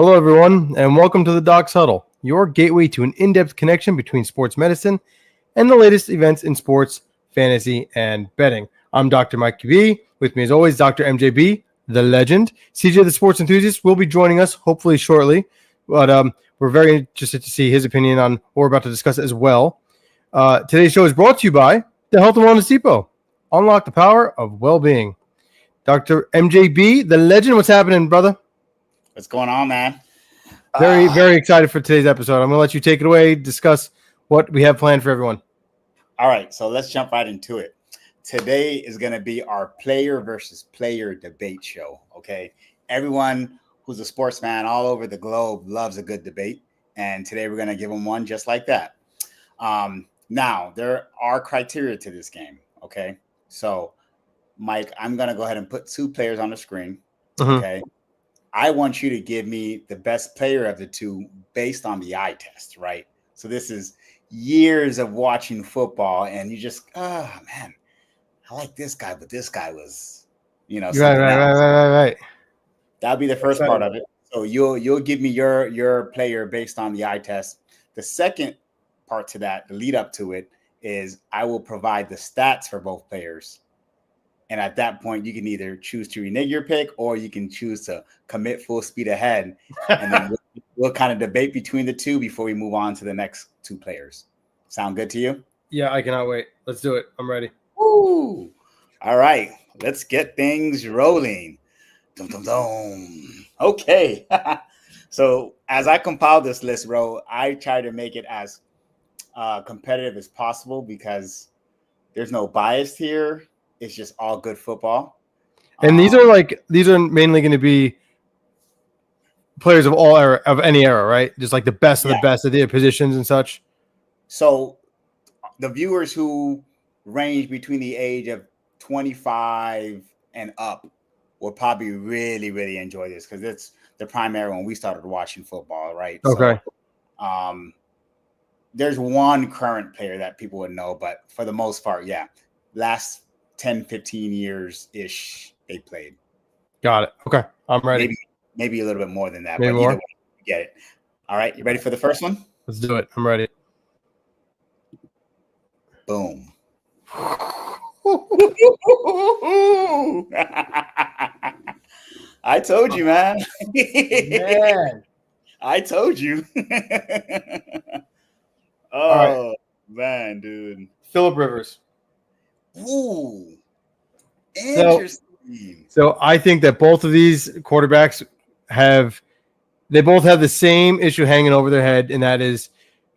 Hello, everyone, and welcome to the Doc's Huddle, your gateway to an in-depth connection between sports medicine and the latest events in sports, fantasy, and betting. I'm Dr. Mike B. With me, as always, Dr. MJB, the legend. CJ, the sports enthusiast, will be joining us hopefully shortly, but we're very interested to see his opinion on what we're about to discuss as well. Today's show is brought to you by the Health and Wellness Depot. Unlock the power of well-being. Dr. MJB, the legend, what's happening, brother? What's going on, man? Very excited for today's episode. I'm going to let you take it away, discuss what we have planned for everyone. All right, so let's jump right into it. Today is going to be our player versus player debate show, okay? Everyone who's a sportsman all over the globe loves a good debate, and today we're going to give them one just like that. Now, there are criteria to this game, okay? So, Mike, I'm going to go ahead and put two players on the screen, okay? I want you to give me the best player of the two based on the eye test, right? So this is years of watching football, and you just, oh, man, I like this guy, but this guy was, Right. That'll be the first part of it. So you'll give me your player based on the eye test. The second part to that, the lead up to it, is I will provide the stats for both players. And at that point, you can either choose to renege your pick or you can choose to commit full speed ahead. And then we'll kind of debate between the two before we move on to the next two players. Sound good to you? Yeah, I cannot wait. Let's do it. I'm ready. Woo! All right. Let's get things rolling. Dum, dum, dum. Okay. So as I compiled this list, bro, I try to make it as competitive as possible because there's no bias here. It's just all good football. And these are mainly going to be players of any era, right? Just like the best of the best at their positions and such. So the viewers who range between the age of 25 and up will probably really, really enjoy this because it's the prime era when we started watching football, right? Okay. So, there's one current player that people would know, but for the most part, yeah. Last 10, 15 years-ish they played. Got it. Okay. I'm ready. Maybe a little bit more than that. Maybe but more. Either way, you get it. All right. You ready for the first one? Let's do it. I'm ready. Boom. I told you, man. Man. I told you. Right. Man, dude. Phillip Rivers. Ooh, interesting. So I think that both of these quarterbacks they both have the same issue hanging over their head, and that is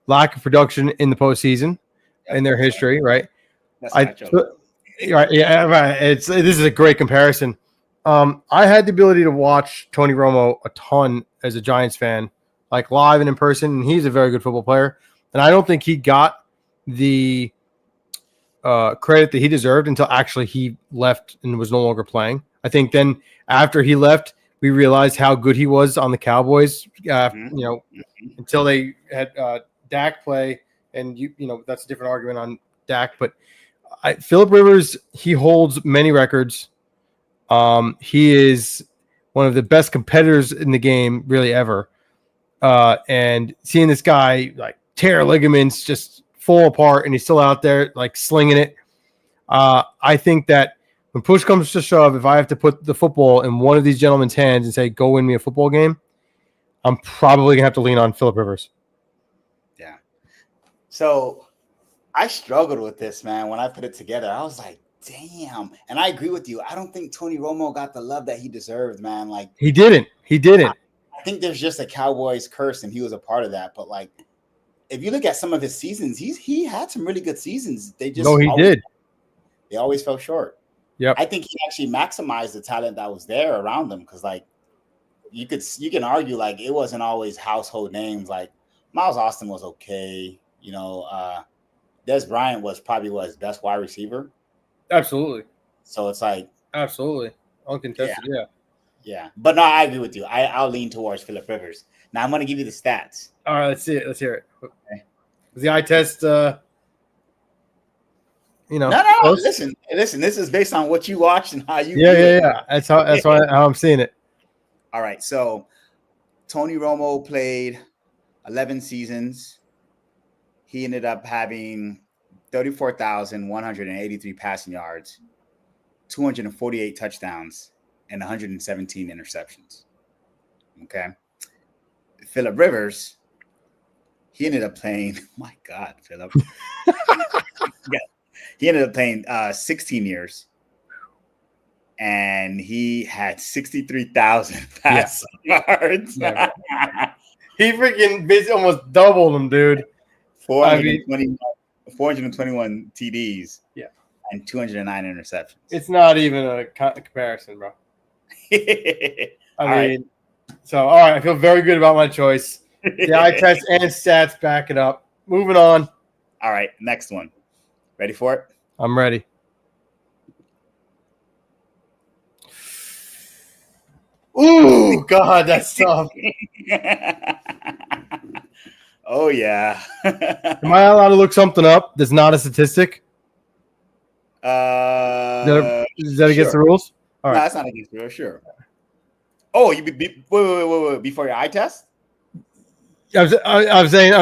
lack of production in the postseason in their history, right? That's right. Yeah, right. This is a great comparison. I had the ability to watch Tony Romo a ton as a Giants fan, like live and in person, and he's a very good football player. And I don't think he got the credit that he deserved until actually he left and was no longer playing. I think then after he left, we realized how good he was on the Cowboys. Until they had Dak play, and that's a different argument on Dak. But Phillip Rivers, he holds many records. He is one of the best competitors in the game, really ever. And seeing this guy like tear ligaments, just fall apart, and he's still out there like slinging it. I think that when push comes to shove, if I have to put the football in one of these gentlemen's hands and say, go win me a football game, I'm probably going to have to lean on Phillip Rivers. Yeah. So I struggled with this, man. When I put it together, I was like, damn. And I agree with you. I don't think Tony Romo got the love that he deserved, man. Like he didn't. I think there's just a Cowboys curse, and he was a part of that. But like, if you look at some of his seasons, he had some really good seasons. They always fell short. Yep. I think he actually maximized the talent that was there around him because, like, you can argue like it wasn't always household names. Like Miles Austin was okay. Des Bryant was probably his best wide receiver. Absolutely. So it's like absolutely uncontested. Yeah. But no, I agree with you. I'll lean towards Phillip Rivers. Now I'm going to give you the stats. All right, let's see it. Let's hear it. Okay. The eye test. No. Listen. This is based on what you watched and how you. Yeah. That's how I'm seeing it. All right. So Tony Romo played 11 seasons. He ended up having 34,183 passing yards, 248 touchdowns, and 117 interceptions. Okay. Phillip Rivers, he ended up playing, my God, Phillip. Yeah. He ended up playing 16 years. And he had 63,000 pass yards. Yeah. He freaking basically almost doubled him, dude. 421 TDs. Yeah. And 209 interceptions. It's not even a comparison, bro. All right. I feel very good about my choice. The eye test and stats back it up. Moving on. All right, next one. Ready for it? I'm ready. Ooh, God, that's tough. Oh, yeah. Am I allowed to look something up that's not a statistic? Is that against the rules? All right. No, that's not against the rules, sure. Oh, wait, before your eye test? I'm saying.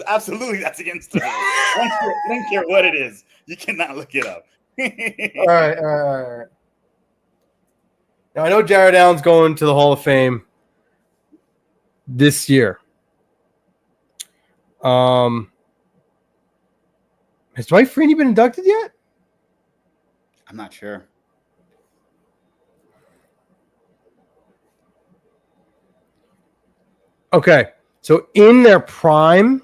Absolutely, that's against the rules. I don't care what it is. You cannot look it up. All right. Now, I know Jared Allen's going to the Hall of Fame this year. Has Dwight Freeney been inducted yet? I'm not sure. Okay, so in their prime,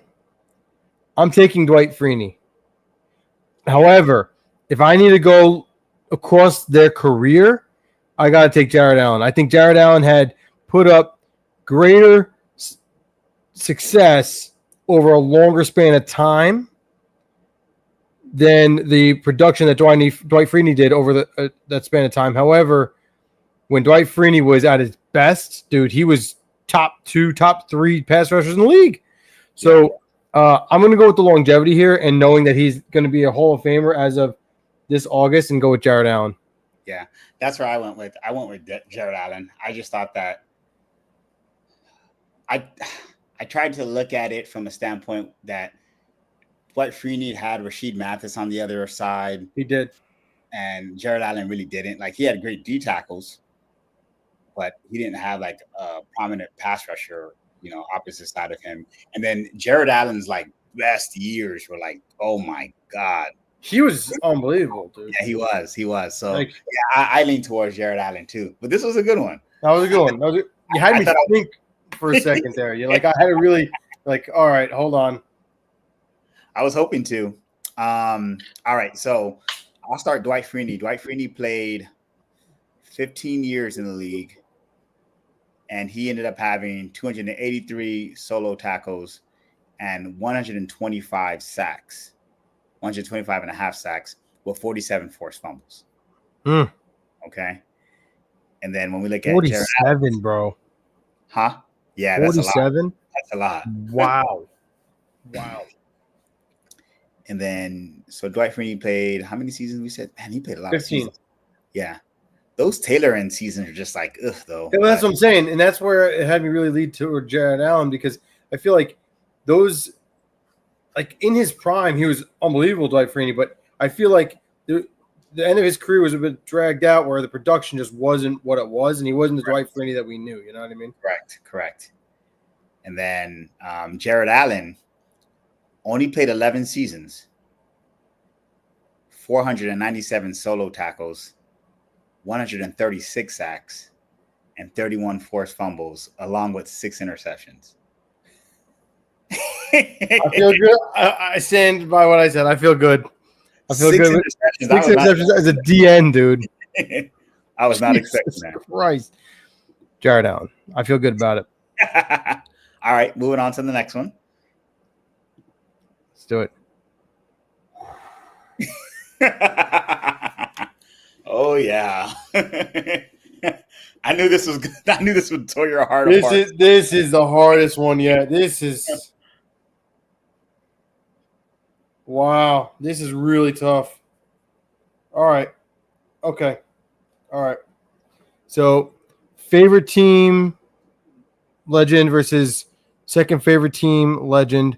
I'm taking Dwight Freeney. However, if I need to go across their career, I got to take Jared Allen. I think Jared Allen had put up greater success over a longer span of time than the production that Dwight Freeney did over that span of time. However, when Dwight Freeney was at his best, dude, he was top 2, top 3 pass rushers in the league. So I'm going to go with the longevity here and knowing that he's going to be a Hall of Famer as of this August and go with Jared Allen. Yeah, that's where I went with. I went with Jared Allen. I just thought that I tried to look at it from a standpoint that Dwight Freeney had Rashid Mathis on the other side. He did. And Jared Allen really didn't. Like, he had great D tackles, but he didn't have like a prominent pass rusher, opposite side of him. And then Jared Allen's like best years were like, oh my God. He was unbelievable, dude. Yeah, he was. So I lean towards Jared Allen too. But this was a good one. That was a good one. You had me think for a second there. You're like, I had to really all right, hold on. I was hoping to. All right, so I'll start Dwight Freeney. Dwight Freeney played 15 years in the league, and he ended up having 283 solo tackles and 125 sacks, 125 and a half sacks with 47 forced fumbles. Okay. And then when we look at 47, bro. Huh? Yeah, 47? That's a lot. Wow. And then, so Dwight Freeney played, how many seasons we said? Man, he played a lot 15. of seasons. Yeah. Those Taylor end seasons are just like, ugh, though. Yeah, well, that's what I'm saying. And that's where it had me really lead toward Jared Allen, because I feel like those, like in his prime, he was unbelievable, Dwight Freeney, but I feel like the end of his career was a bit dragged out where the production just wasn't what it was, and he wasn't the Dwight Freeney that we knew. You know what I mean? Correct. And then Jared Allen only played 11 seasons, 497 solo tackles, 136 sacks, and 31 forced fumbles, along with 6 interceptions. I feel good. I stand by what I said. I feel good. I feel 6 good. 6 interceptions as a DN, dude. I was not expecting that. Christ. Jared Allen. I feel good about it. All right, moving on to the next one. Let's do it. Oh yeah. I knew this was good. I knew this would tear your heart apart. This is the hardest one yet. This is wow. This is really tough. All right. Okay. All right. So, favorite team legend versus second favorite team legend.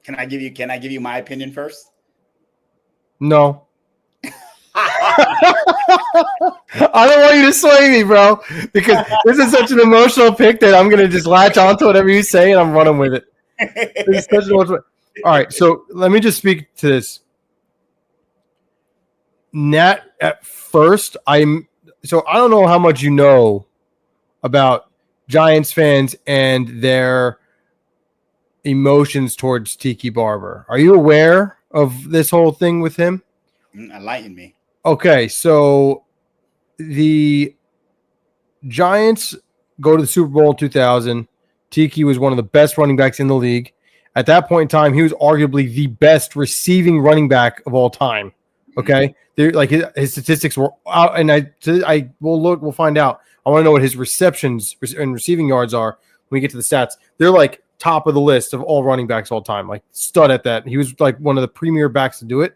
Can I give you my opinion first? No. I don't want you to sway me, bro, because this is such an emotional pick that I'm gonna just latch onto whatever you say and I'm running with it. This is such an emotional. All right, so let me just speak to this. Nat, at first, I don't know how much you know about Giants fans and their emotions towards Tiki Barber. Are you aware of this whole thing with him? Enlighten me. Okay, so the Giants go to the Super Bowl in 2000. Tiki was one of the best running backs in the league. At that point in time, he was arguably the best receiving running back of all time. Okay, like his statistics were out, and we'll find out. I want to know what his receptions and receiving yards are when we get to the stats. They're like top of the list of all running backs all time, like stud at that. He was like one of the premier backs to do it.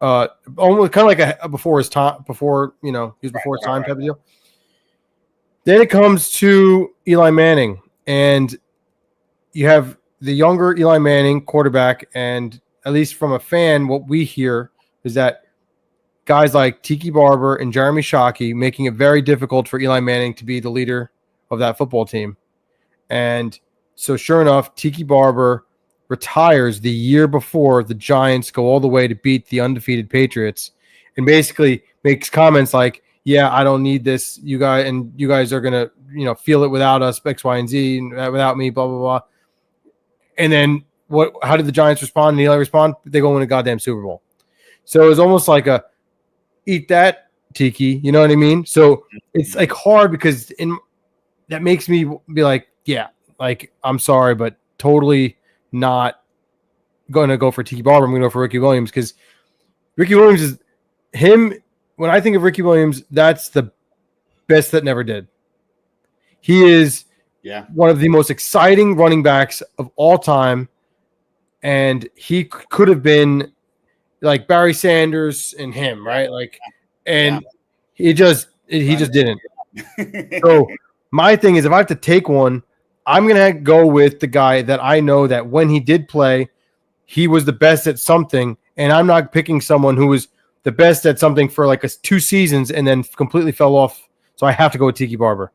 Almost kind of like a before his time, he was before his time type of deal. Then it comes to Eli Manning, and you have the younger Eli Manning quarterback, and at least from a fan, what we hear is that guys like Tiki Barber and Jeremy Shockey making it very difficult for Eli Manning to be the leader of that football team. And so sure enough, Tiki Barber retires the year before the Giants go all the way to beat the undefeated Patriots, and basically makes comments like, yeah, I don't need this. You guys are going to, feel it without us, X, Y, and Z, and without me, blah, blah, blah. And then how did the Giants respond? And Eli respond? They go win a goddamn Super Bowl. So it was almost like a eat that, Tiki. You know what I mean? So it's like hard because that makes me be like, yeah, like, I'm sorry, but totally not going to go for Tiki Barber. I'm going to go for Ricky Williams, because Ricky Williams is him. When I think of Ricky Williams, that's the best that never did. He is one of the most exciting running backs of all time, and he could have been like Barry Sanders and him, right? Like, and he just didn't. So my thing is, if I have to take one, I'm going to go with the guy that I know that when he did play, he was the best at something, and I'm not picking someone who was the best at something for like 2 seasons and then completely fell off. So I have to go with Tiki Barber.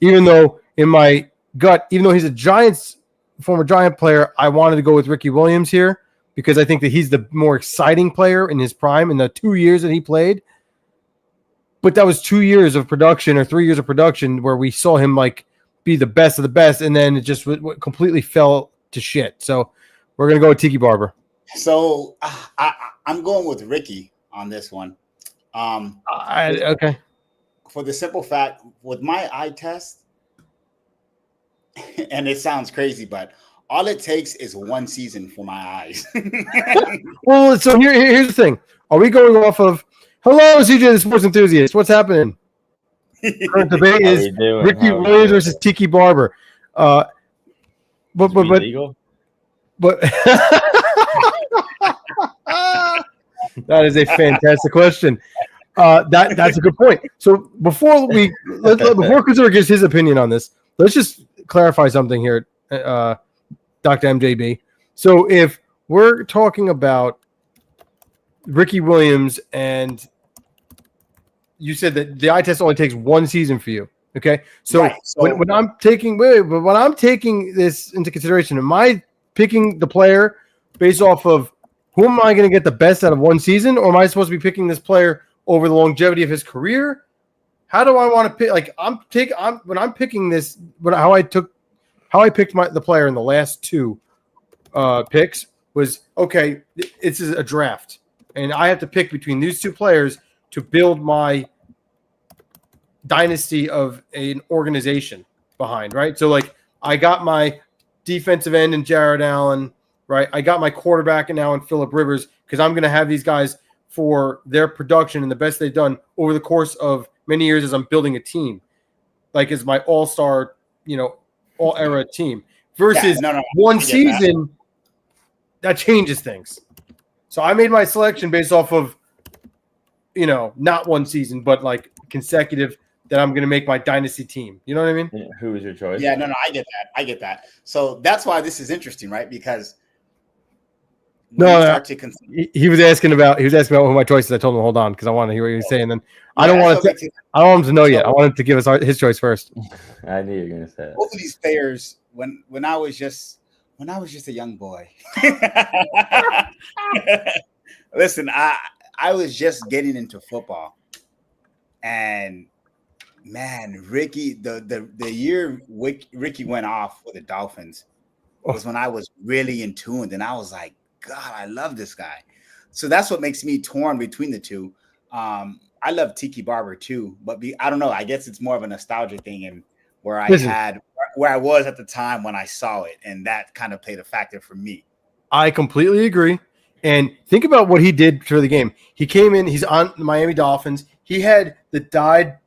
Even though in my gut, even though he's a former Giant player, I wanted to go with Ricky Williams here because I think that he's the more exciting player in his prime in the 2 years that he played. But that was 2 years of production or 3 years of production where we saw him like be the best of the best, and then it just completely fell to shit. So we're going to go with Tiki Barber. So I'm going with Ricky on this one. Okay. For the simple fact, with my eye test, and it sounds crazy, but all it takes is 1 season for my eyes. Well, so here's the thing. Are we going off of, hello, CJ, the sports enthusiast, what's happening? Current debate is Ricky Williams versus Tiki Barber. But that is a fantastic question. That's a good point. So before Christopher gives his opinion on this, let's just clarify something here, Dr. MJB. So if we're talking about Ricky Williams, and you said that the eye test only takes 1 season for you, okay? So, right. When I'm taking this into consideration, am I picking the player based off of who am I going to get the best out of 1 season, or am I supposed to be picking this player over the longevity of his career? How do I want to pick? Like when I'm picking this, how I picked the player in the last 2 picks was, okay, this is a draft, and I have to pick between these 2 players to build my dynasty of an organization behind, right? So like I got my defensive end in Jared Allen, right? I got my quarterback and now in Phillip Rivers, because I'm going to have these guys for their production and the best they've done over the course of many years as I'm building a team, like as my all-star, all-era team versus 1 season that changes things. So I made my selection based off of not one season, but like consecutive that I'm going to make my dynasty team. You know what I mean? Who was your choice? Yeah, no, I get that. I get that. So that's why this is interesting, right? Because when you start to consider, he was asking about who my choice is. I told him hold on because I want to hear what he was saying. Then I don't want to. I don't want him to know yet. I want him to give us his choice first. I knew you were gonna say that. Both of these players, when I was just a young boy. Listen, I was just getting into football, and man, Ricky, the year Ricky went off with the Dolphins was when I was really in tune, and I was like, God, I love this guy. So that's what makes me torn between the two. I love Tiki Barber too, but I don't know. I guess it's more of a nostalgia thing, and where I was at the time when I saw it, and that kind of played a factor for me. I completely agree. And think about what he did for the game. He came in, he's on the Miami Dolphins. He had the dyed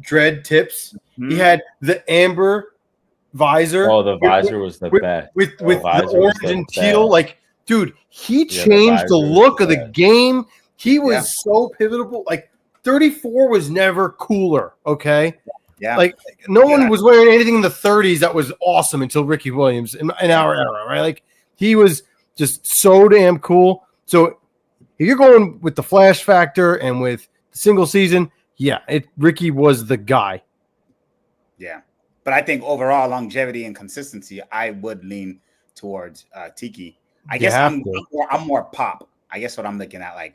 dread tips. Mm-hmm. He had the amber visor. Oh, the visor was the best. With the orange and teal. Like, dude, he changed the look of the game. He was so pivotal. Like, 34 was never cooler, okay? Yeah. Like, no one was wearing anything in the 30s that was awesome until Ricky Williams in our era, right? Like, he was just so damn cool. So if you're going with the flash factor and with the single season, Ricky was the guy. Yeah. But I think overall longevity and consistency, I would lean towards Tiki. I guess I'm more pop. I guess what I'm looking at, like,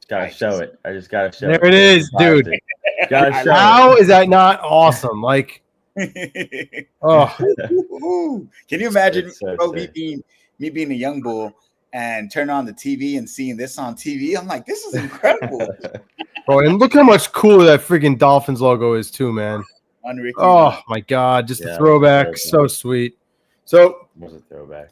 gotta show it. I just gotta show it. There it is, dude. How is that not awesome? Like, oh, can you imagine me being a young bull and turning on the TV and seeing this on TV? I'm like, this is incredible, bro. And look how much cooler that freaking Dolphins logo is too, man. Oh my God, just a throwback, so sweet. So, was a throwback.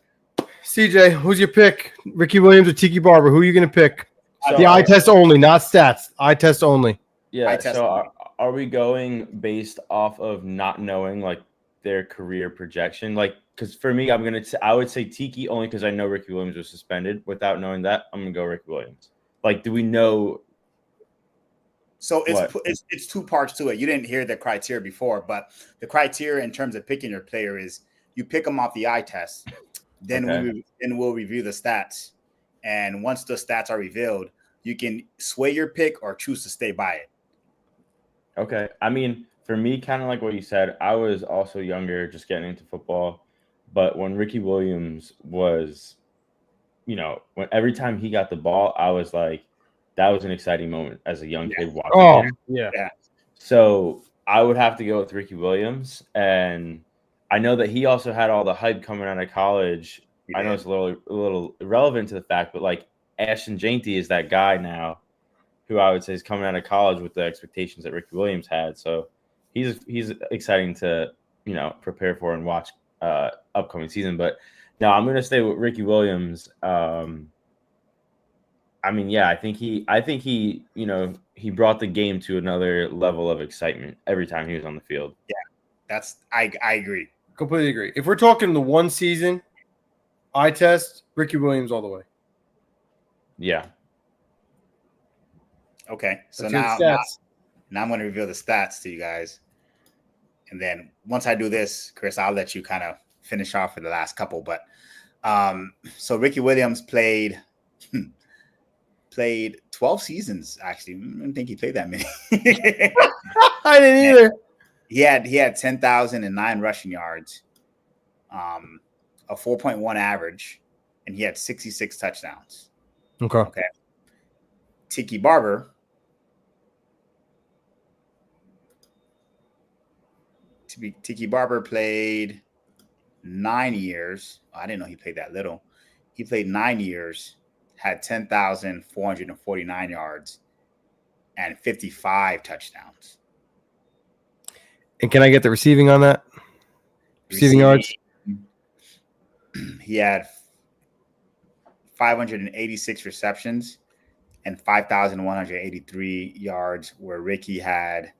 CJ, who's your pick? Ricky Williams or Tiki Barber? Who are you going to pick? So, the eye test only, not stats. Eye test only. Yeah. So are we going based off of not knowing like their career projection? Like, because for me, I would say Tiki only because I know Ricky Williams was suspended. Without knowing that, I'm gonna go Ricky Williams. Like, do we know? So it's two parts to it. You didn't hear the criteria before, but the criteria in terms of picking your player is you pick them off the eye test. Then we'll review the stats. And once the stats are revealed, you can sway your pick or choose to stay by it. Okay. I mean, for me, kind of like what you said, I was also younger, just getting into football. But when Ricky Williams was, when every time he got the ball, I was like, that was an exciting moment as a young kid watching him. Yeah. So I would have to go with Ricky Williams. And I know that he also had all the hype coming out of college. I know it's a little irrelevant to the fact, but like Ashton Jainty is that guy now who I would say is coming out of college with the expectations that Ricky Williams had. So he's exciting to, prepare for and watch upcoming season. But no, I'm going to stay with Ricky Williams. I think he, he brought the game to another level of excitement every time he was on the field. Yeah, I agree. Completely agree. If we're talking the one season eye test, Ricky Williams all the way. Yeah. Okay. So now I'm going to reveal the stats to you guys. And then once I do this, Chris, I'll let you kind of finish off with the last couple. But so Ricky Williams played 12 seasons, actually. I don't think he played that many. I didn't either. He had 10,009 rushing yards, a 4.1 average, and he had 66 touchdowns. Okay. Tiki Barber played 9 years. Oh, I didn't know he played that little. He played 9 years, had 10,449 yards, and 55 touchdowns. And can I get the receiving on that? Receiving yards? He had 586 receptions and 5,183 yards, where Ricky had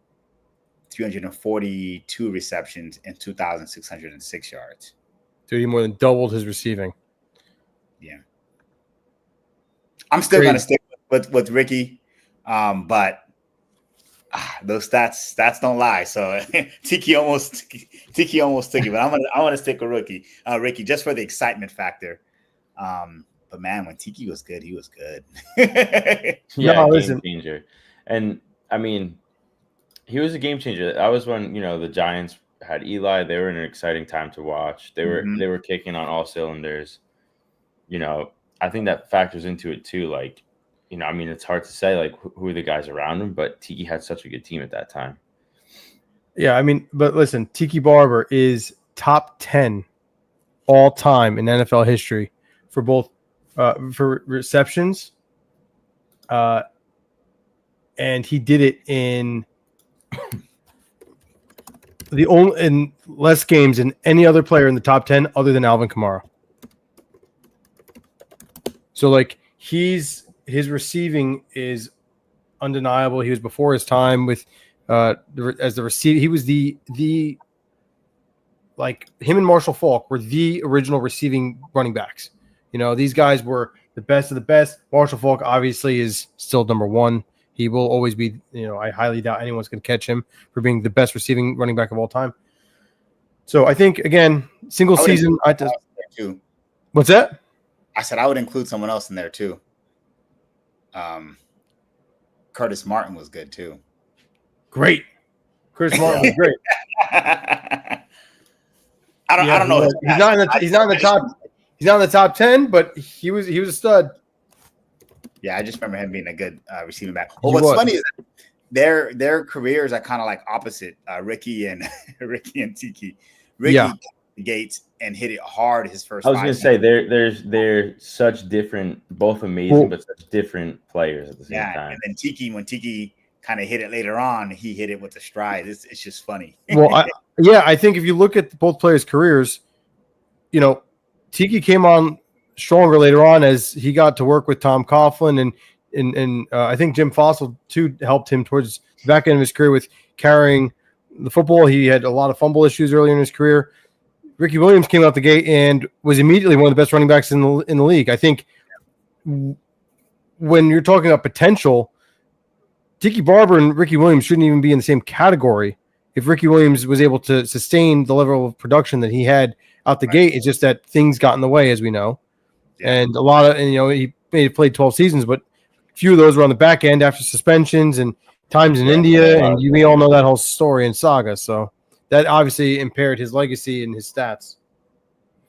342 receptions and 2,606 yards. Dude, he more than doubled his receiving. Yeah. I'm still going to stick with Ricky, But those stats don't lie. So Tiki almost took it, but I'm gonna stick with Ricky, just for the excitement factor. But man, when Tiki was good, he was good. Yeah, game changer. And I mean, he was a game changer. That was when the Giants had Eli. They were in an exciting time to watch. They were kicking on all cylinders. I think that factors into it too. Like, I mean, it's hard to say like who are the guys around him, but Tiki had such a good team at that time. Yeah, I mean, but listen, Tiki Barber is top 10 all time in NFL history for both for receptions, and he did it in in less games than any other player in the top 10 other than Alvin Kamara. So like his receiving is undeniable. He was before his time with as the receiver. He was the like him and Marshall Faulk were the original receiving running backs. These guys were the best of the best. Marshall Faulk obviously is still number one. He will always be, I highly doubt anyone's going to catch him for being the best receiving running back of all time. So I think, again, single season. What's that? I said I would include someone else in there too. Curtis Martin was good too. Great. Curtis Martin was great. I don't know. He's not in the top 10, but he was a stud. Yeah, I just remember him being a good receiving back. Well, what's funny is that their careers are kind of like opposite. Ricky and Tiki. Ricky Gates and hit it hard his first. I was going to say they're such different, both amazing, but such different players at the same time. And then Tiki, when Tiki kind of hit it later on, he hit it with the stride. It's just funny. Well, I think if you look at both players' careers, Tiki came on stronger later on as he got to work with Tom Coughlin and I think Jim Fossil too helped him towards the back end of his career with carrying the football. He had a lot of fumble issues earlier in his career. Ricky Williams came out the gate and was immediately one of the best running backs in the league. I think when you're talking about potential, Tiki Barber and Ricky Williams shouldn't even be in the same category. If Ricky Williams was able to sustain the level of production that he had out the gate, it's just that things got in the way, as we know. Yeah. And he may have played 12 seasons, but a few of those were on the back end after suspensions and times in India, and we all know that whole story and saga. So that obviously impaired his legacy and his stats.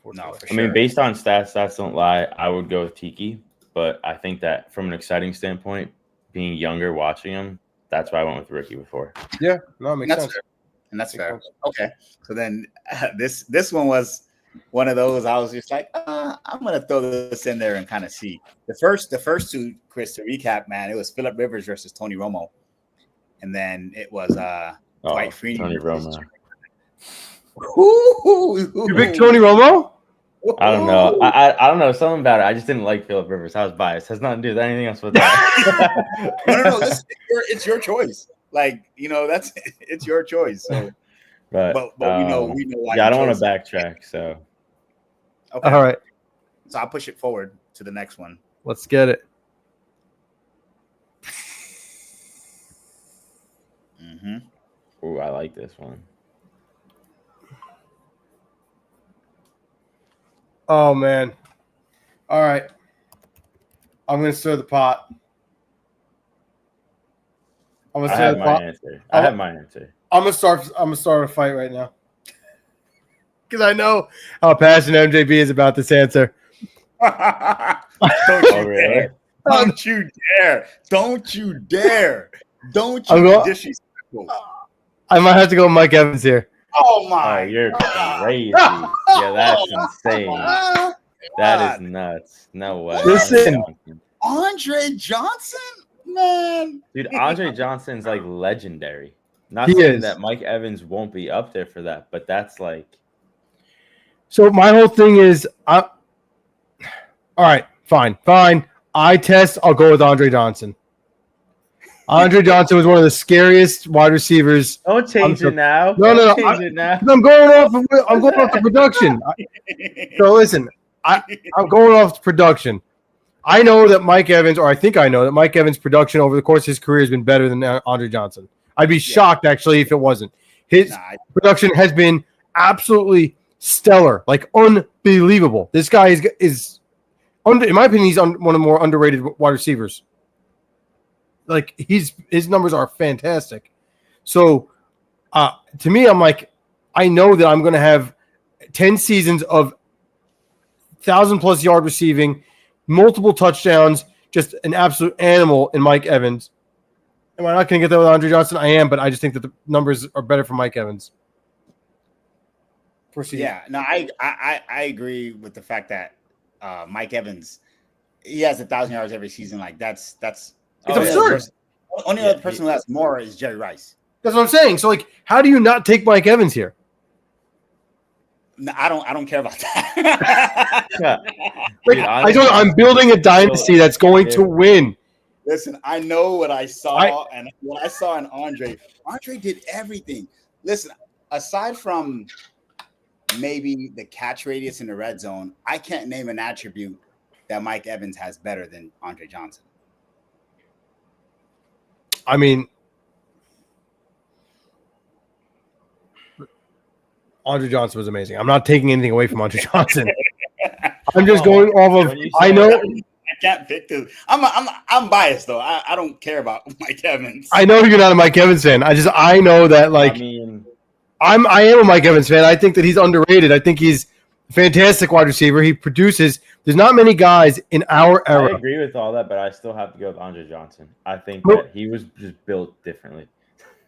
No, for sure. I mean, based on stats don't lie. I would go with Tiki, but I think that from an exciting standpoint, being younger, watching him, that's why I went with Ricky before. Yeah, no, it makes sense. Fair. And that's fair. Okay, so then this one was one of those I was just like, I'm gonna throw this in there and kind of see. The first two, Chris, to recap, man, it was Phillip Rivers versus Tony Romo, and then it was Dwight Freeney. Tony Romo. You big Tony Romo? I don't know. I don't know. Something about it. I just didn't like Phillip Rivers. I was biased. Has nothing to do with anything else with that. No. It's your choice. Like, it's your choice. So, but we know why. Yeah, I don't want to backtrack. So, okay. All right. So I'll push it forward to the next one. Let's get it. Ooh, I like this one. Oh, man. All right. I'm going to stir the pot. I have my answer. I'm gonna start a fight right now. Because I know how passionate MJB is about this answer. Don't you dare. Don't you dare. Don't you be disrespectful. I might have to go with Mike Evans here. Oh, my. Oh, you're crazy. Yeah, that's insane. That is nuts. No way. Listen. Andre Johnson? Man. Dude, Andre Johnson's like legendary. Not saying that Mike Evans won't be up there for that, but that's like. So my whole thing is, all right, fine. Eye test, I'll go with Andre Johnson. Andre Johnson was one of the scariest wide receivers. Don't change it now. No. I'm going off the production. So listen, I'm going off the production. I know that Mike Evans, or I think I know that Mike Evans' production over the course of his career has been better than Andre Johnson. I'd be shocked, actually, if it wasn't. His production has been absolutely stellar, like unbelievable. This guy is in my opinion, he's one of the more underrated wide receivers. Like his numbers are fantastic. So to me, I'm like, I know that I'm going to have 10 seasons of 1,000+ yard receiving, multiple touchdowns, just an absolute animal in Mike Evans. Am I not going to get that with Andre Johnson? I am, but I just think that the numbers are better for Mike Evans. Proceed. Yeah, no, I agree with the fact that Mike Evans, he has 1,000 yards every season. Like that's it's absurd. Only other person who has more is Jerry Rice. That's what I'm saying. So, like, how do you not take Mike Evans here? No, I don't care about that. Like, I'm building a dynasty that's going to win. Listen, I know what I saw, and what I saw in Andre. Andre did everything. Listen, aside from maybe the catch radius in the red zone, I can't name an attribute that Mike Evans has better than Andre Johnson. I mean, Andre Johnson was amazing. I'm not taking anything away from Andre Johnson. I'm just going off of. I know. I can't pick this. I'm biased though. I don't care about Mike Evans. I know you're not a Mike Evans fan. I know that like I am a Mike Evans fan. I think that he's underrated. I think he's a fantastic wide receiver. He produces. There's not many guys in our era. I agree with all that, but I still have to go with Andre Johnson. I think that he was just built differently.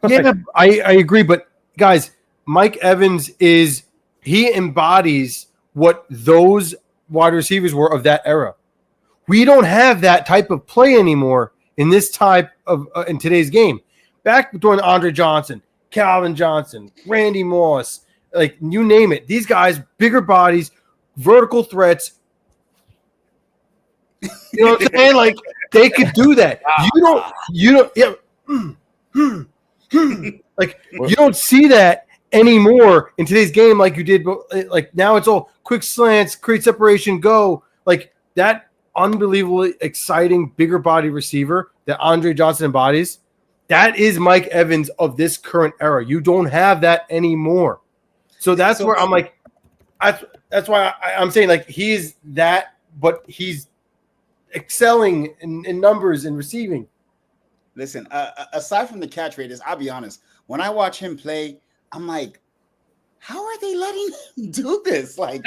Yeah, I agree. But guys, Mike Evans he embodies what those wide receivers were of that era. We don't have that type of play anymore in this type of in today's game. Back during Andre Johnson, Calvin Johnson, Randy Moss, like you name it. These guys, bigger bodies, vertical threats. You know what I'm saying? Like they could do that. You don't. Yeah. Like you don't see that anymore in today's game like you did. Like now it's all quick slants, create separation, go. Like that unbelievably exciting, bigger body receiver that Andre Johnson embodies. That is Mike Evans of this current era. You don't have that anymore. So that's where I'm like, that's why I'm saying like he's that, but he's excelling in numbers and receiving. Listen, aside from the catch radius, I'll be honest. When I watch him play, I'm like, how are they letting him do this? Like,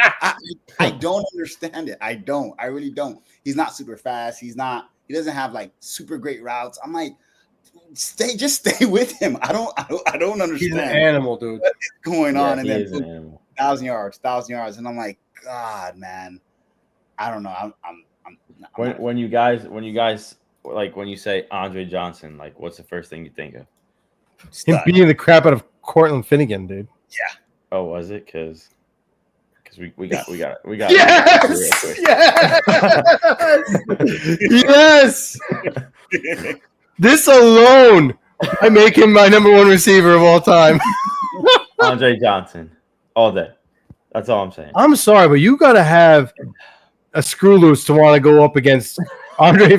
I don't understand it. I really don't. He's not super fast. He doesn't have like super great routes. I'm like, just stay with him. I don't understand. He's an animal, dude. What is going on? And then 1,000 yards. And I'm like, God, man. I don't know. When you guys like when you say Andre Johnson, like what's the first thing you think of? Him beating the crap out of Cortland Finnegan, dude. Yeah. Oh, was it? Because we got yes, yes. This alone, I make him my number one receiver of all time. Andre Johnson, all day. That's all I'm saying. I'm sorry, but you got to have a screw loose to want to go up against Andre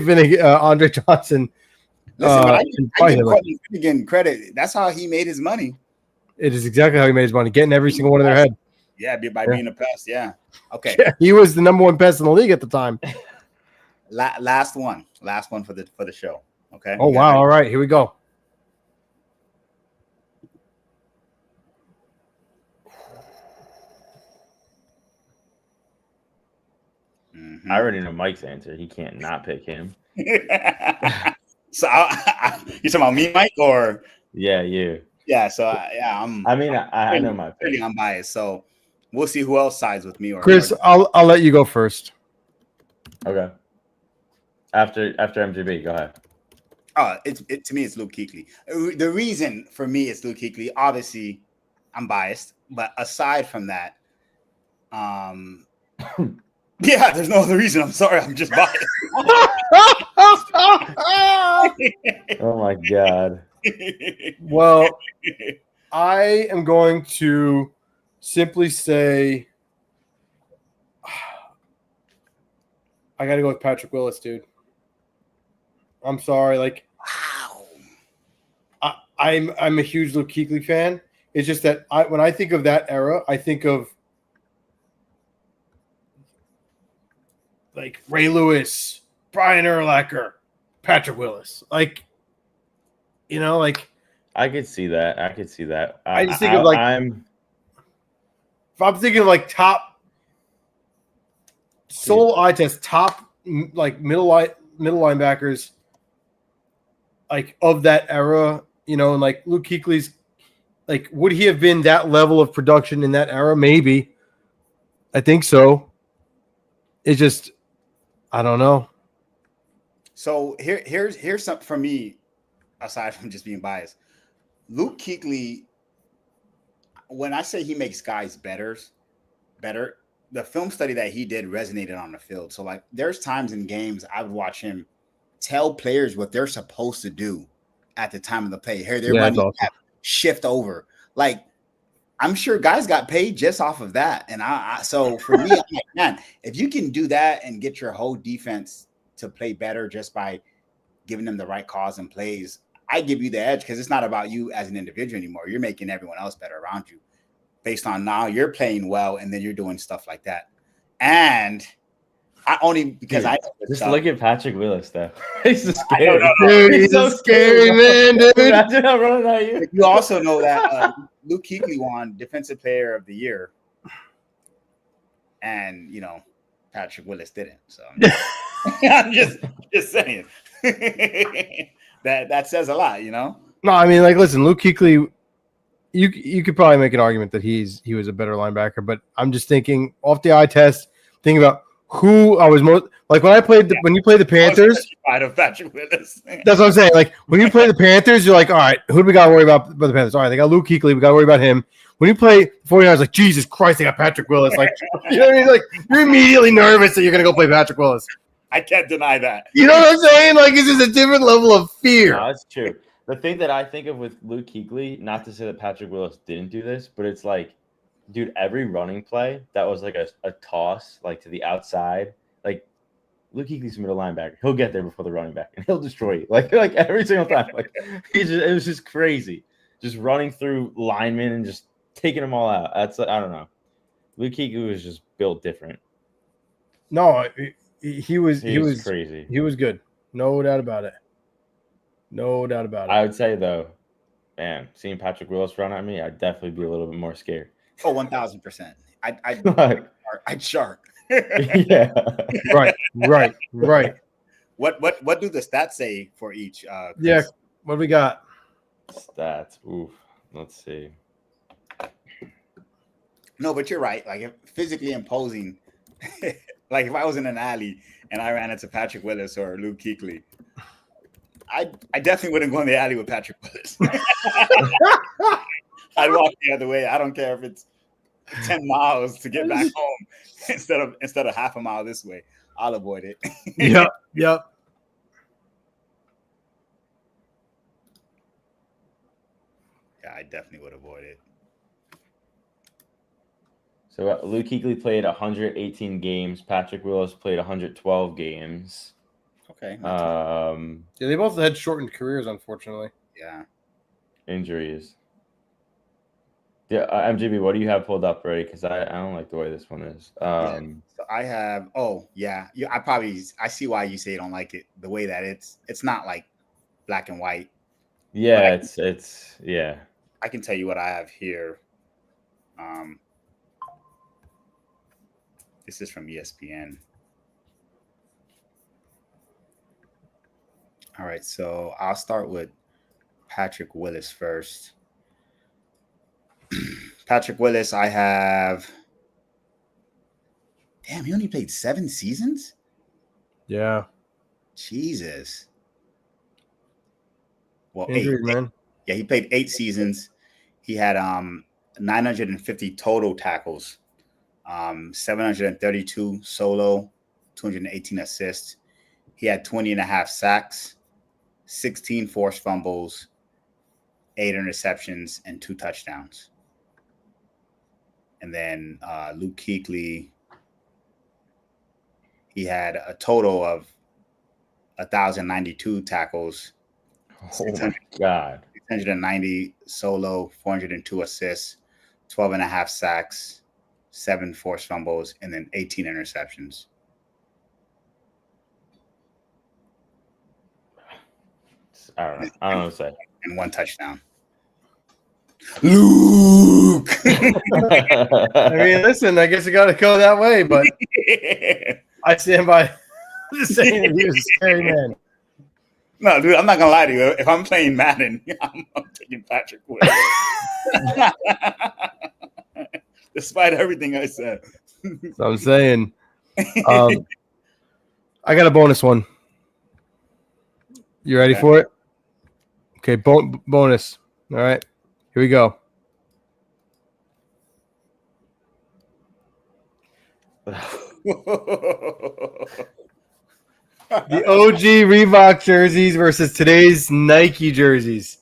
Johnson. Listen, I give Finnegan credit. That's how he made his money. It is exactly how he made his money, getting every single one in their head. Yeah, by being a pest. Yeah. Okay. Yeah, he was the number one pest in the league at the time. Last one for the show. Okay. Oh wow! All right, here we go. I already know Mike's answer. He can't not pick him. So you talking about me, Mike, or yeah, you? Yeah. So I'm. I mean, I know my pick. Pretty unbiased. So we'll see who else sides with me. Or Chris, I'll let you go first. Okay. After MGB, go ahead. To me, it's Luke Kuechly. The reason for me it's Luke Kuechly. Obviously, I'm biased, but aside from that, yeah, there's no other reason. I'm sorry, I'm just biased. Oh my god. Well, I am going to simply say I got to go with Patrick Willis, dude. I'm sorry. Like, Wow. I'm a huge Luke Kuechly fan. It's just that when I think of that era, I think of like Ray Lewis, Brian Urlacher, Patrick Willis. Like, like I could see that. I could see that. I just think of like I'm if I'm thinking of like top solo eye test, top like middle linebackers, like of that era, and like Luke Kuechly's, like would he have been that level of production in that era? Maybe. I think so. It's just I don't know. So here's something for me, aside from just being biased. Luke Kuechly, when I say he makes guys better, the film study that he did resonated on the field. So like there's times in games I would watch him tell players what they're supposed to do at the time of the play. Here, they're running awesome. shift over. Like I'm sure guys got paid just off of that. And so for me, I'm like, man, if you can do that and get your whole defense to play better just by giving them the right calls and plays, I give you the edge because it's not about you as an individual anymore. You're making everyone else better around you based on now you're playing well and then you're doing stuff like that. And I only because dude, I just look at Patrick Willis though. He's so scary. Dude, he's so scary, man, dude. Imagine him running at you. You also know that Luke Kuechly won Defensive Player of the Year, and Patrick Willis didn't. So I'm just saying that says a lot, No, I mean, like, listen, Luke Kuechly, you could probably make an argument that he was a better linebacker, but I'm just thinking off the eye test, thinking about who I was most like when you played the Panthers. Of Patrick Willis. That's what I'm saying. Like when you play the Panthers, you're like, all right, who do we got to worry about the Panthers? All right, they got Luke Kuechly, we got to worry about him. When you play 49ers, like Jesus Christ, they got Patrick Willis. Like, you know what I mean? Like you're immediately nervous that you're gonna go play Patrick Willis. I can't deny that. You know what I'm saying? Like it's just a different level of fear. No, that's true. The thing that I think of with Luke Kuechly, not to say that Patrick Willis didn't do this, but it's like, dude, every running play that was like a toss, like to the outside, like Luke Kuechly's middle linebacker. He'll get there before the running back, and he'll destroy you. Like every single time. Like it was just crazy, just running through linemen and just taking them all out. That's I don't know. Luke Kuechly was just built different. No, he was crazy. He was good, no doubt about it. No doubt about it. I would say though, man, seeing Patrick Willis run at me, I'd definitely be a little bit more scared. Oh, 1,000%. I'd shark. Yeah. Right. What do the stats say for each? Chris? Yeah. What do we got? Stats. Oof. Let's see. No, but you're right. Like if physically imposing, like if I was in an alley and I ran into Patrick Willis or Luke Kuechly, I definitely wouldn't go in the alley with Patrick Willis. I'd walk the other way. I don't care if it's 10 miles to get back home instead of half a mile this way. I'll avoid it. Yep. Yeah, I definitely would avoid it. So Luke Kuechly played 118 games. Patrick Willis played 112 games. Okay. Yeah, they both had shortened careers, unfortunately. Yeah. Injuries. Yeah, MGB, what do you have pulled up already? Because I don't like the way this one is. So I have. Oh yeah. I see why you say you don't like it. The way that it's not like black and white. Yeah, it's yeah. I can tell you what I have here. This is from ESPN. All right, so I'll start with Patrick Willis first. Patrick Willis, I have. Damn, he only played 7 seasons? Yeah. Jesus. Well, Injuries, 8. man. Yeah, he played 8 seasons. He had 950 total tackles, 732 solo, 218 assists. He had 20 and a half sacks, 16 forced fumbles, 8 interceptions, and 2 touchdowns. And then Luke Kuechly, he had a total of 1,092 tackles, Oh my God. 690 solo, 402 assists, 12 and a half sacks, 7 forced fumbles, and then 18 interceptions. I don't know. I don't know what to say. And 1 touchdown. Luke. I mean, listen, I guess it got to go that way, but I stand by just saying that he was a scary man. No, dude, I'm not gonna lie to you. If I'm playing Madden, I'm taking Patrick Wood. Despite everything I said. So I'm saying, I got a bonus one. You ready for it? Okay, bonus. All right, here we go. The OG Reebok jerseys versus today's Nike jerseys.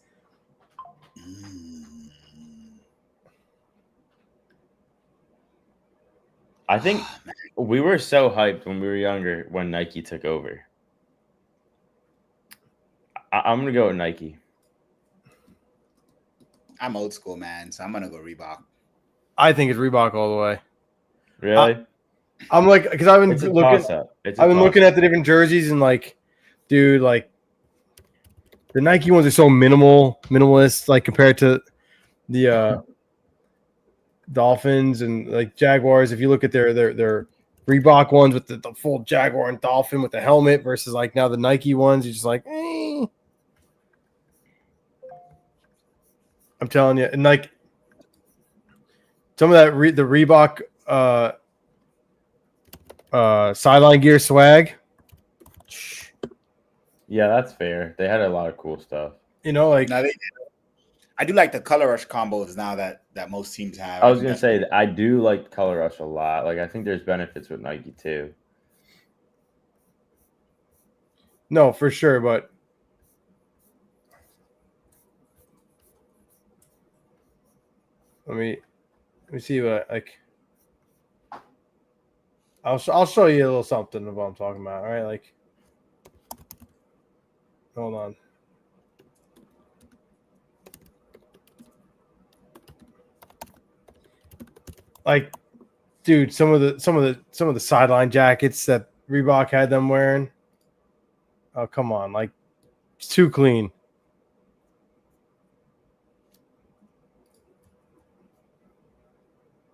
I think we were so hyped when we were younger when Nike took over. I'm gonna go with Nike. I'm old school, man, so I'm gonna go Reebok. I think it's Reebok all the way. Really? I'm like, because I've been It's a looking. toss-up. I've been looking at the different jerseys and like, dude, like the Nike ones are so minimalist, like compared to the Dolphins and like Jaguars. If you look at their Reebok ones with the full Jaguar and Dolphin with the helmet versus like now the Nike ones, you're just like, eh. I'm telling you, and like some of that the Reebok sideline gear swag. Yeah, that's fair. They had a lot of cool stuff. You know, like I do like the color rush combos now that most teams have. I was gonna say that I do like Color Rush a lot. Like I think there's benefits with Nike too. no, for sure, but let me see what like. I'll show you a little something of what I'm talking about. All right, like, hold on. Like, dude, some of the sideline jackets that Reebok had them wearing. Oh, come on, like, it's too clean.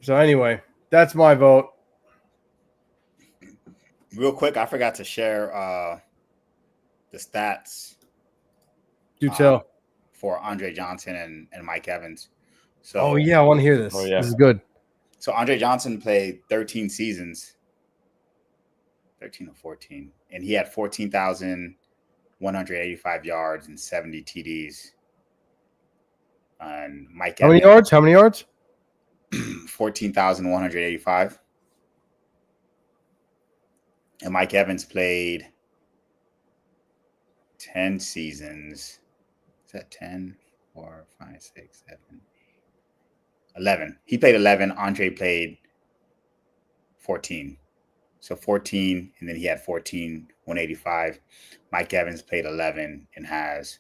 So anyway, that's my vote. Real quick, I forgot to share the stats. Do tell. For Andre Johnson and Mike Evans. So, oh yeah, I want to hear this. Oh, yeah. This is good. So Andre Johnson played 13 seasons, 13 or 14, and he had 14,185 yards and 70 TDs. And Mike How Evans, many yards? How many yards? 14,185. And Mike Evans played 10 seasons. Is that 10, 4, 5, 6, 7, 11? He played 11. Andre played 14. So 14, and then he had 14, 185. Mike Evans played 11 and has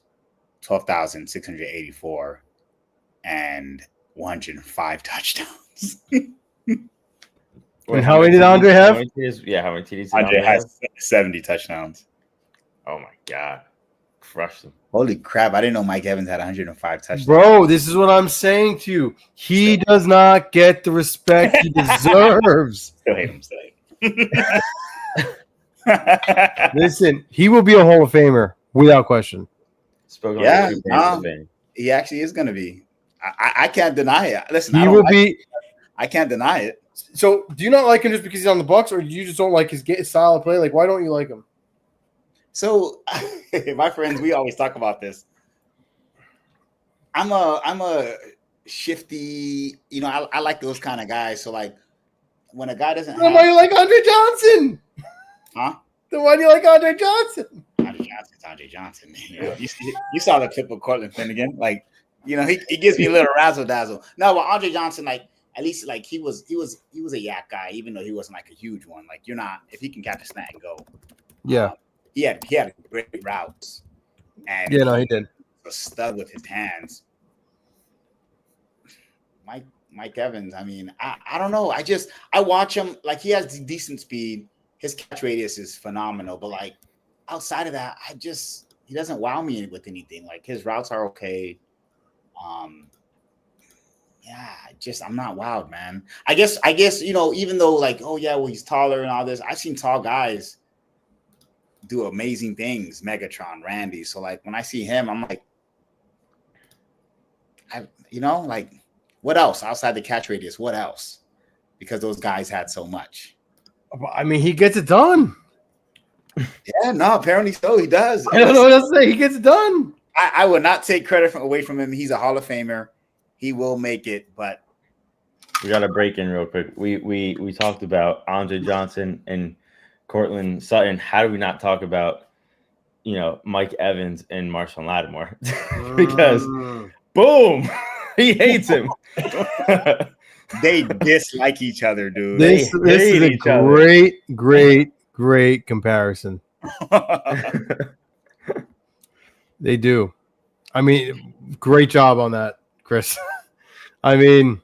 12,684 and 105 touchdowns. And how many did Andre have? How many TDs did Andre have? has 70 touchdowns. Oh my God. Crushed them. Holy crap. I didn't know Mike Evans had 105 touchdowns. Bro, this is what I'm saying to you. He does not get the respect he deserves. Still hate him. Listen, he will be a Hall of Famer without question. Spoke on Yeah, the two thing. he actually is going to be. I can't deny it. Listen, He will be. I can't deny it. So, do you not like him just because he's on the Bucks, or do you just don't like his style of play? Like, why don't you like him? So, my friends, we always talk about this. I'm a shifty. You know, I like those kind of guys. So, like, when a guy doesn't, Then why do you like Andre Johnson? huh? Then why do you like Andre Johnson? Andre Johnson's Andre Johnson. You know, you saw the clip of Cortland Finnegan. Like, you know, he gives me a little razzle dazzle. No, but Andre Johnson, like, at least like he was a yak guy, even though he wasn't like a huge one. Like you're not if he can catch a snap and go. Yeah. He had great routes, and Yeah, no, he did. A stud with his hands. Mike Evans. I mean, I don't know. I watch him like he has decent speed. His catch radius is phenomenal, but like outside of that, he doesn't wow me with anything. Like his routes are okay. I'm not wowed, man. I guess even though like, oh yeah, well he's taller and all this. I've seen tall guys do amazing things. Megatron, Randy. So like when I see him, I'm like, like what else outside the catch radius? What else? Because those guys had so much. I mean, he gets it done. Yeah, no, apparently so. He does. I don't know what else to say. He gets it done. I would not take credit away from him. He's a Hall of Famer. He will make it, but we got to break in real quick. We talked about Andre Johnson and Cortland Sutton. How do we not talk about Mike Evans and Marshawn Lattimore? Because boom, he hates him. They dislike each other, dude. This is a great comparison. They do. I mean, great job on that, Chris. I mean,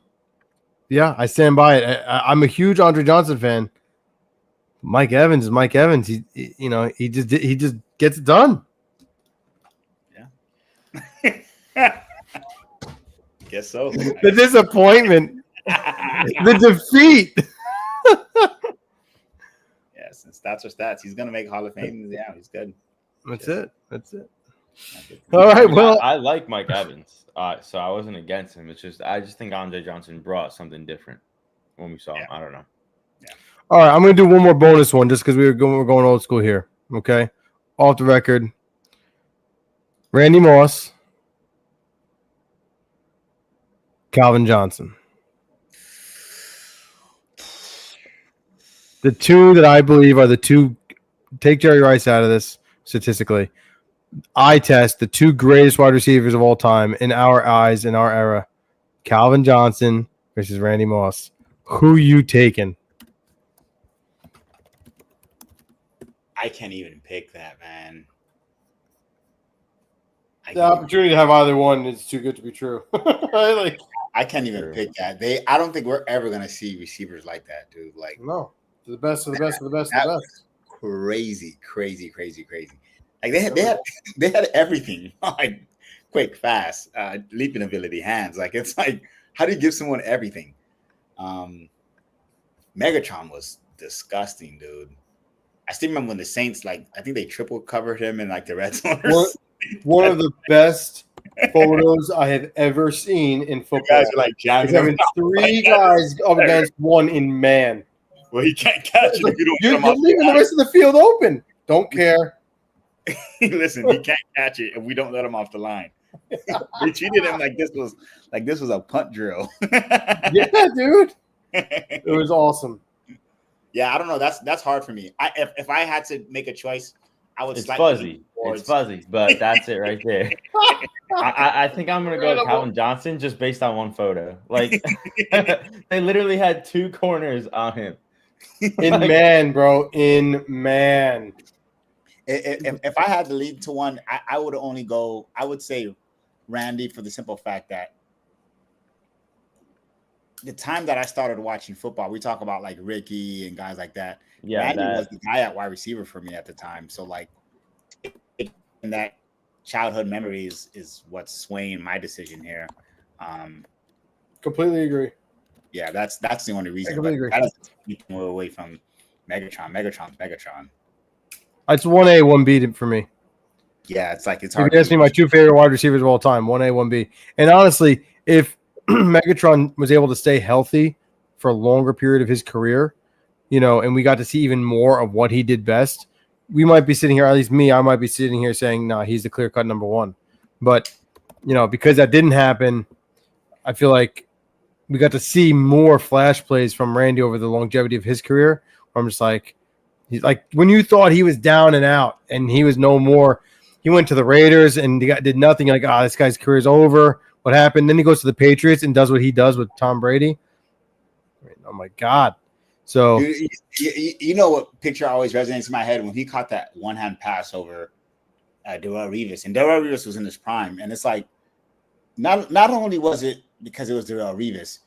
yeah, I stand by it. I'm a huge Andre Johnson fan. Mike Evans is Mike Evans. He just gets it done. Yeah. Guess so. The disappointment, the defeat. Yeah, since stats are stats, he's gonna make Hall of Fame. Yeah, he's good. That's it. All right. Well, I like Mike Evans, so I wasn't against him. I just think Andre Johnson brought something different when we saw him. I don't know. Yeah. All right, I'm gonna do one more bonus one just because we're going old school here. Okay, off the record. Randy Moss, Calvin Johnson. The two that I believe are the two. Take Jerry Rice out of this statistically. Eye test the two greatest wide receivers of all time in our eyes, in our era. Calvin Johnson versus Randy Moss. Who you taking? I can't even pick that, man. The opportunity to have either one is too good to be true. I can't even pick that. I don't think we're ever gonna see receivers like that, dude. Like no, the best of the best of the best of the best. Crazy. Like they had everything. Like quick, fast, leaping ability, hands. Like it's like, how do you give someone everything? Megatron was disgusting, dude. I still remember when the Saints, like, I think they triple covered him in like the red zone. One of the best photos I have ever seen in football. You guys are like having three guys up against one in man. Well, he can't catch it if you don't. You're leaving the rest of the field open. Don't care. Listen, he can't catch it if we don't let him off the line. They treated him like this was a punt drill. Yeah, dude. It was awesome. Yeah, I don't know. That's hard for me. If I had to make a choice, I would. It's fuzzy. It's fuzzy, but that's it right there. I think I'm gonna go with Calvin Johnson just based on one photo. Like they literally had two corners on him. In man, bro. In man. If I had to lead to one, I would only go. I would say Randy for the simple fact that the time that I started watching football, we talk about like Ricky and guys like that. Yeah, Randy was the guy at wide receiver for me at the time. So like, and that childhood memory is what's swaying my decision here. Completely agree. Yeah, that's the only reason. I completely agree. That doesn't keep me away from Megatron. Megatron. It's 1A, 1B for me. Yeah, it's like it's hard. You ask me my two favorite wide receivers of all time, 1A, 1B. And honestly, if Megatron was able to stay healthy for a longer period of his career, and we got to see even more of what he did best, we might be sitting here, at least me, I might be sitting here saying, no, he's the clear-cut number one. But, because that didn't happen, I feel like we got to see more flash plays from Randy over the longevity of his career. I'm just like, he's like, when you thought he was down and out and he was no more, he went to the Raiders and did nothing. You're like, this guy's career's over. What happened? Then he goes to the Patriots and does what he does with Tom Brady. Oh my God. So Dude, you know what picture always resonates in my head when he caught that one-hand pass over Darrelle Revis, and Darrelle Revis was in his prime, and it's like not only was it because it was Darrelle Revis,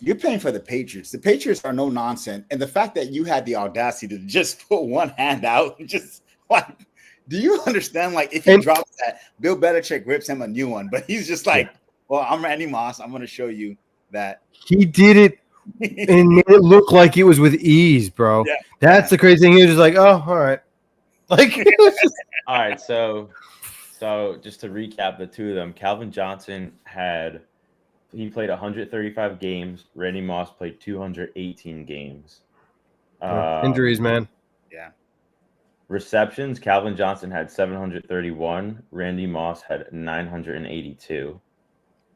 you're playing for the Patriots. The Patriots are no nonsense, and the fact that you had the audacity to just put one hand out, just like, do you understand? Like, if he drops that, Bill Belichick rips him a new one, but he's just like, well, I'm Randy Moss. I'm going to show you that he did it and made it look like it was with ease, bro. Yeah. That's the crazy thing. He was just like, oh, all right. Like, it was just... All right, so just to recap the two of them, Calvin Johnson he played 135 games. Randy Moss played 218 games. Injuries, man. Yeah. Receptions, Calvin Johnson had 731. Randy Moss had 982.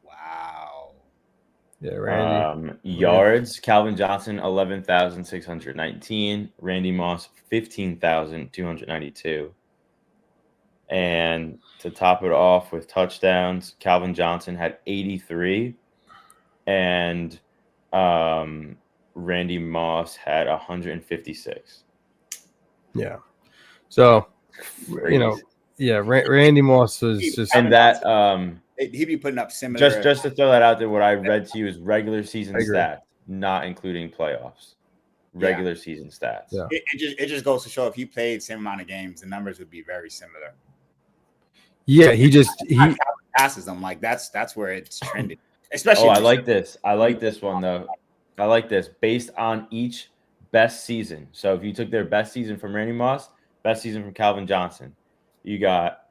Wow. Yeah, Randy. Yards, Calvin Johnson 11,619. Randy Moss 15,292. And to top it off with touchdowns, Calvin Johnson had 83, and Randy Moss had 156. Yeah. So, Randy Moss was just, and that he'd be putting up similar. Just to throw that out there, what I read to you is regular season stats, not including playoffs. Regular season stats. Yeah. It just goes to show if he played same amount of games, the numbers would be very similar. Yeah, he passes them like that's where it's trending. Especially. I like this. I like this one though. I like this based on each best season. So if you took their best season from Randy Moss, best season from Calvin Johnson, you got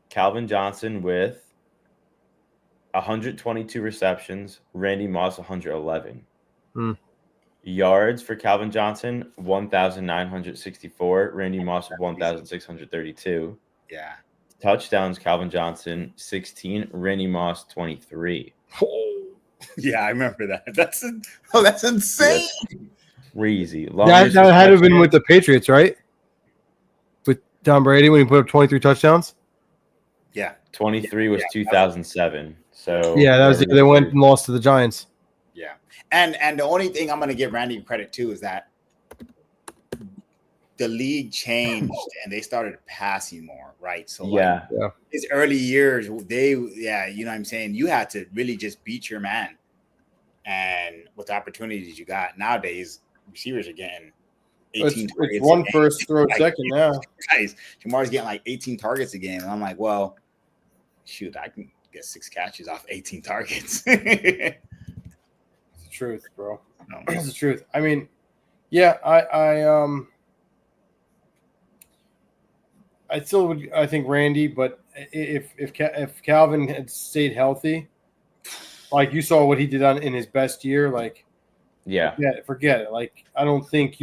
Calvin Johnson with 122 receptions, Randy Moss 111. Yards for Calvin Johnson 1,964, Randy Moss 1,632. Yeah. Touchdowns, Calvin Johnson 16, Randy Moss 23. Yeah, I remember that. That's insane. That's crazy. That had to have been with the Patriots, right? With Tom Brady when he put up 23 touchdowns. Yeah, 23 was 2007. So yeah, that was they went and lost to the Giants. Yeah, and the only thing I'm going to give Randy credit to is that the league changed and they started passing more, right? So his early years, you know what I'm saying? You had to really just beat your man. And with the opportunities you got nowadays, receivers are getting 18 targets. It's one first throw second now. Guys, Jamar's getting like 18 targets a game. And I'm like, well, shoot, I can get 6 catches off 18 targets. It's the truth, bro. No. It's the truth. I mean, yeah, I still would. I think Randy, but if Calvin had stayed healthy, like you saw what he did in his best year, like forget it. Like I don't think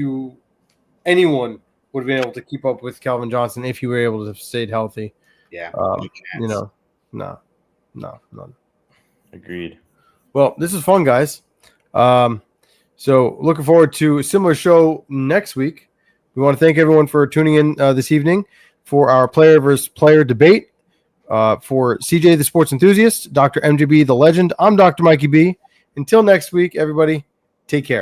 anyone would have been able to keep up with Calvin Johnson if he were able to have stayed healthy. Yeah, no. Agreed. Well, this is fun, guys. So looking forward to a similar show next week. We want to thank everyone for tuning in this evening for our player versus player debate. For CJ, the sports enthusiast, Dr. MJB, the legend, I'm Dr. Mikey B. Until next week, everybody, take care.